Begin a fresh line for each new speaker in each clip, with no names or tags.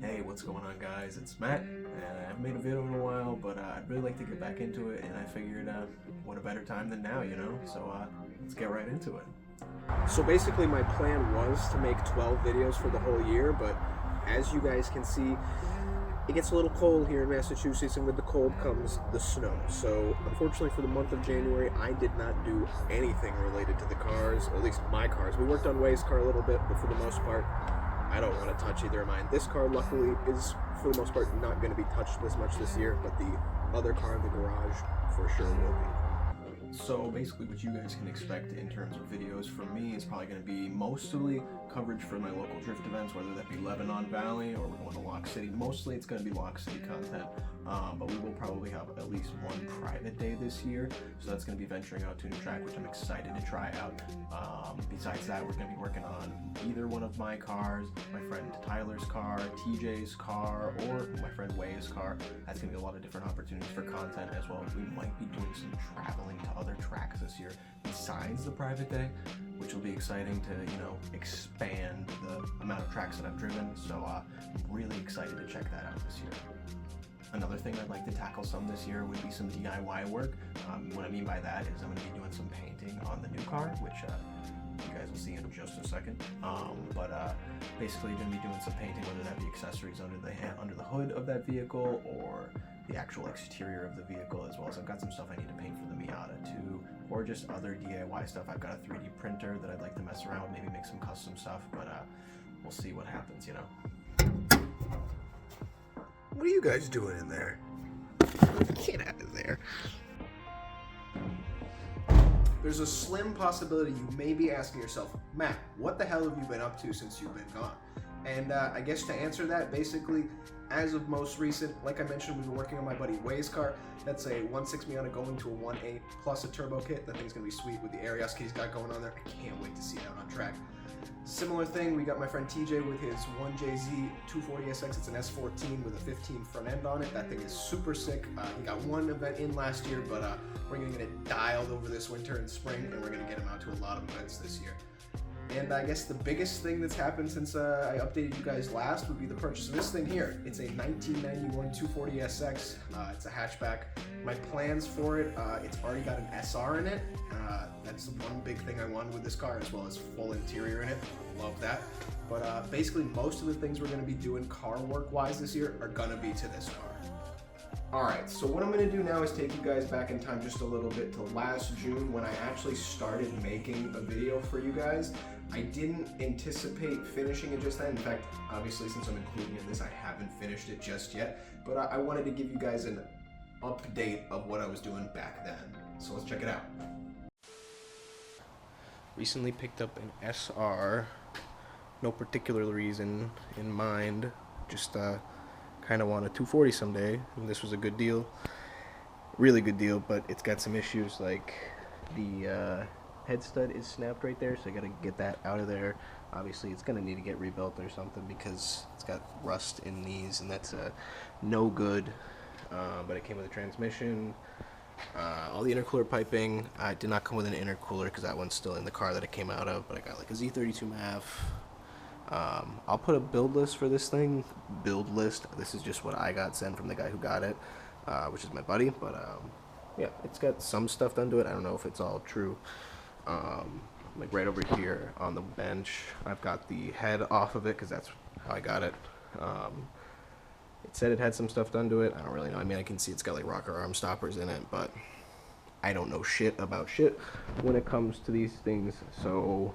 Hey, what's going on, guys? It's Matt, and I haven't made a video in a while, but I'd really like to get back into it, and I figured what a better time than now, you know? So let's get right into it.
So basically my plan was to make 12 videos for the whole year, but as you guys can see, it gets a little cold here in Massachusetts, and with the cold comes the snow. So unfortunately for the month of January, I did not do anything related to the cars, or at least my cars. We worked on Way's car a little bit, but for the most part, I don't want to touch either of mine. This car, luckily, is for the most part not going to be touched as much this year, but the other car in the garage for sure will be.
So basically what you guys can expect in terms of videos from me is probably going to be mostly coverage for my local drift events, whether that be Lebanon Valley or we're going to Lock City. Mostly it's going to be Lock City content, but we will probably have at least one private day this year. So that's going to be venturing out to a new track, which I'm excited to try out. Besides that, we're going to be working on either one of my cars, my friend Tyler's car, TJ's car, or my friend Way's car. That's going to be a lot of different opportunities for content, as well as we might be doing some traveling to other tracks this year besides the private day, which will be exciting to, you know, expand the amount of tracks that I've driven. So I'm really excited to check that out this year. Another thing I'd like to tackle some this year would be some DIY work. What I mean by that is I'm going to be doing some painting on the new car, which you guys will see in just a second. Basically going to be doing some painting, whether that be accessories under the hood of that vehicle or the actual exterior of the vehicle, as well as I've got some stuff I need to paint for the Miata too, or just other DIY stuff. I've got a 3D printer that I'd like to mess around with, maybe make some custom stuff, but we'll see what happens, you know.
What are you guys doing in there? Get out of there. There's a slim possibility you may be asking yourself, Matt, what the hell have you been up to since you've been gone? And I guess to answer that, basically, as of most recent, like I mentioned, we've been working on my buddy Way's car. That's a 1.6 Miata going to a 1.8 plus a turbo kit. That thing's gonna be sweet with the Arios kit he's got going on there. I can't wait to see that on track. Similar thing, we got my friend TJ with his 1JZ 240SX. It's an S14 with a 15 front end on it. That thing is super sick. He got one event in last year, but we're gonna get it dialed over this winter and spring, and we're gonna get him out to a lot of events this year. And I guess the biggest thing that's happened since I updated you guys last would be the purchase of this thing here. It's a 1991 240SX. It's a hatchback. My plans for it, it's already got an SR in it. That's the one big thing I wanted with this car, as well as full interior in it. Love that. But basically most of the things we're going to be doing car work wise this year are going to be to this car. Alright, so what I'm going to do now is take you guys back in time just a little bit to last June, when I actually started making a video for you guys. I didn't anticipate finishing it just then. In fact, obviously since I'm including in this, I haven't finished it just yet. But I wanted to give you guys an update of what I was doing back then. So let's check it out. Recently picked up an SR. No particular reason in mind. Just kind of want a 240 someday, and this was a good deal, really good deal, but it's got some issues, like the head stud is snapped right there, so I gotta get that out of there. Obviously it's gonna need to get rebuilt or something because it's got rust in these, and that's no good. But it came with a transmission, all the intercooler piping. I did not come with an intercooler because that one's still in the car that it came out of, but I got like a Z32 MAF. I'll put a build list for this thing. Build list. This is just what I got sent from the guy who got it, which is my buddy. But yeah, it's got some stuff done to it. I don't know if it's all true. Like right over here on the bench, I've got the head off of it because that's how I got it. It said it had some stuff done to it. I don't really know. I mean, I can see it's got like rocker arm stoppers in it, but I don't know shit about shit when it comes to these things. So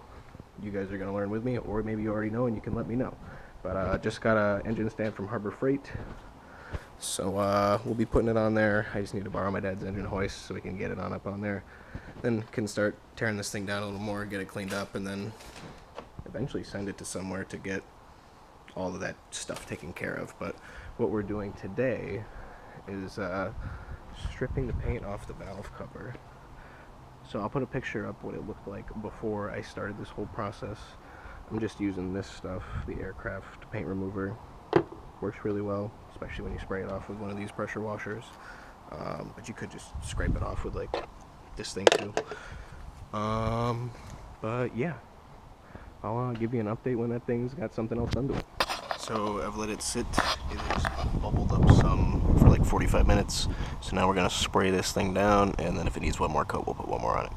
you guys are going to learn with me, or maybe you already know and you can let me know. But just got a engine stand from Harbor Freight, so we'll be putting it on there. I just need to borrow my dad's engine hoist so we can get it on up on there. Then can start tearing this thing down a little more, get it cleaned up, and then eventually send it to somewhere to get all of that stuff taken care of. But what we're doing today is stripping the paint off the valve cover. So I'll put a picture up what it looked like before I started this whole process. I'm just using this stuff, the aircraft paint remover. Works really well, especially when you spray it off with one of these pressure washers. But you could just scrape it off with like this thing too. But yeah, I'll give you an update when that thing's got something else done to it. So I've let it sit. It has bubbled up some for like 45 minutes. So now we're gonna spray this thing down, and then if it needs one more coat, we'll put one more on it.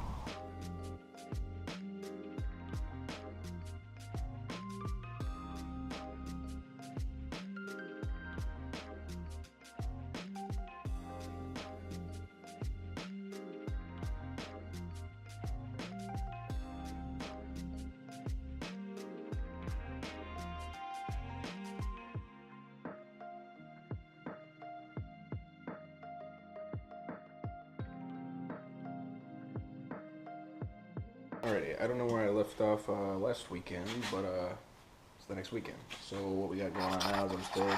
Alrighty, I don't know where I left off last weekend, but it's the next weekend. So what we got going on now is I'm still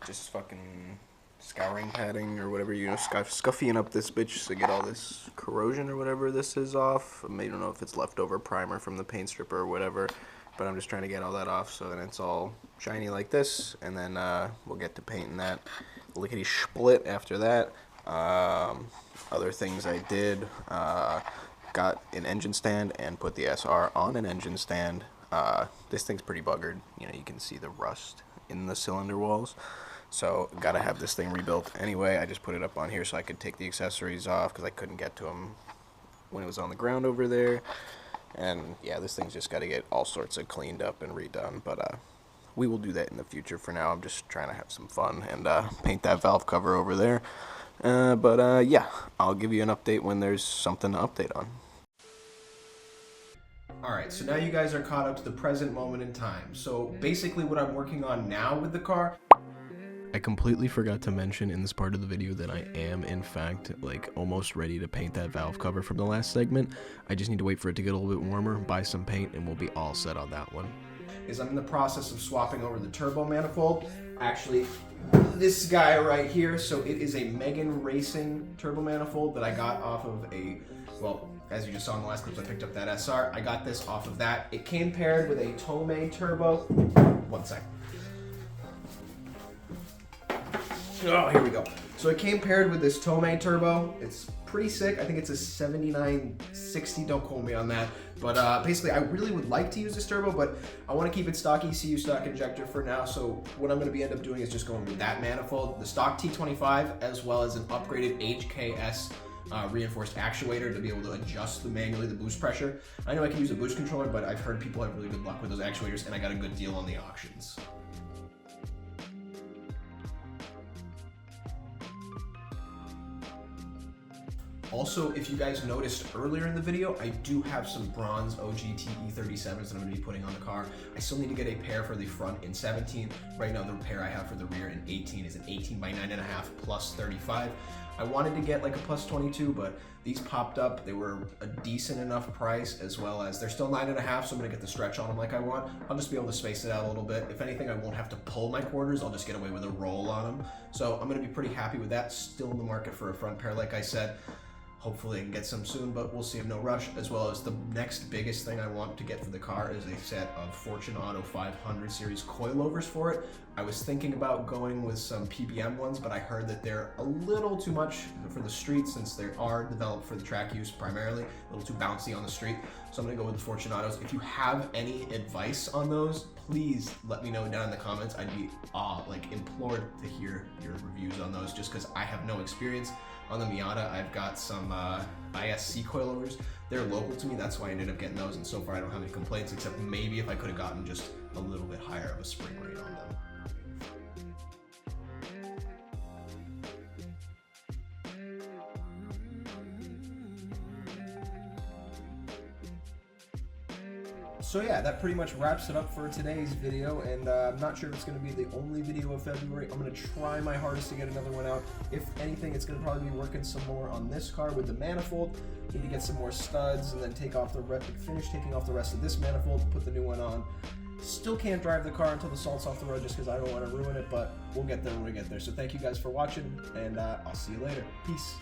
just fucking scouring padding or whatever, you know, scuffing up this bitch to get all this corrosion or whatever this is off. I don't know if it's leftover primer from the paint stripper or whatever, but I'm just trying to get all that off so then it's all shiny like this, and then we'll get to painting that lickety split after that. Other things I did, got an engine stand and put the SR on an engine stand. This thing's pretty buggered. You know, you can see the rust in the cylinder walls. So gotta have this thing rebuilt. Anyway, I just put it up on here so I could take the accessories off because I couldn't get to them when it was on the ground over there. And yeah, this thing's just got to get all sorts of cleaned up and redone. But we will do that in the future. For now, I'm just trying to have some fun and paint that valve cover over there. But yeah, I'll give you an update when there's something to update on.
Alright, so now you guys are caught up to the present moment in time. So basically what I'm working on now with the car... I completely forgot to mention in this part of the video that I am, in fact, like almost ready to paint that valve cover from the last segment. I just need to wait for it to get a little bit warmer, buy some paint, and we'll be all set on that one. I'm in the process of swapping over the turbo manifold. Actually, this guy right here, so it is a Megan Racing turbo manifold that I got off of a, well, as you just saw in the last clips, I picked up that SR. I got this off of that. It came paired with a Tomei turbo. One sec. Oh, here we go. So it came paired with this Tomei turbo. It's pretty sick. I think it's a 7960, don't quote me on that. But basically, I really would like to use this turbo, but I want to keep it stock ECU, stock injector for now. So what I'm going to end up doing is just going with that manifold, the stock T25, as well as an upgraded HKS reinforced actuator to be able to adjust manually the boost pressure. I know I can use a boost controller, but I've heard people have really good luck with those actuators, and I got a good deal on the auctions. Also, if you guys noticed earlier in the video, I do have some bronze OGT E37s that I'm going to be putting on the car. I still need to get a pair for the front in 17. Right now, the pair I have for the rear in 18 is an 18 by 9.5 plus 35. I wanted to get like a plus 22, but these popped up. They were a decent enough price, as well as they're still 9.5, so I'm going to get the stretch on them like I want. I'll just be able to space it out a little bit. If anything, I won't have to pull my quarters. I'll just get away with a roll on them. So I'm going to be pretty happy with that. Still in the market for a front pair, like I said. Hopefully I can get some soon, but we'll see. No rush. As well as the next biggest thing I want to get for the car is a set of Fortune Auto 500 series coilovers for it. I was thinking about going with some PBM ones, but I heard that they're a little too much for the street since they are developed for the track use primarily, a little too bouncy on the street. So I'm gonna go with the Fortune Autos. If you have any advice on those, please let me know down in the comments. I'd be implored to hear your reviews on those, just because I have no experience. On the Miata, I've got some ISC coilovers. They're local to me, that's why I ended up getting those, and so far I don't have any complaints, except maybe if I could have gotten just a little bit higher of a spring rate on them. So yeah, that pretty much wraps it up for today's video, and I'm not sure if it's going to be the only video of February. I'm going to try my hardest to get another one out. If anything, it's going to probably be working some more on this car with the manifold. Need to get some more studs and then finish taking off the rest of this manifold, put the new one on. Still can't drive the car until the salt's off the road just because I don't want to ruin it, but we'll get there when we get there. So thank you guys for watching, and I'll see you later. Peace.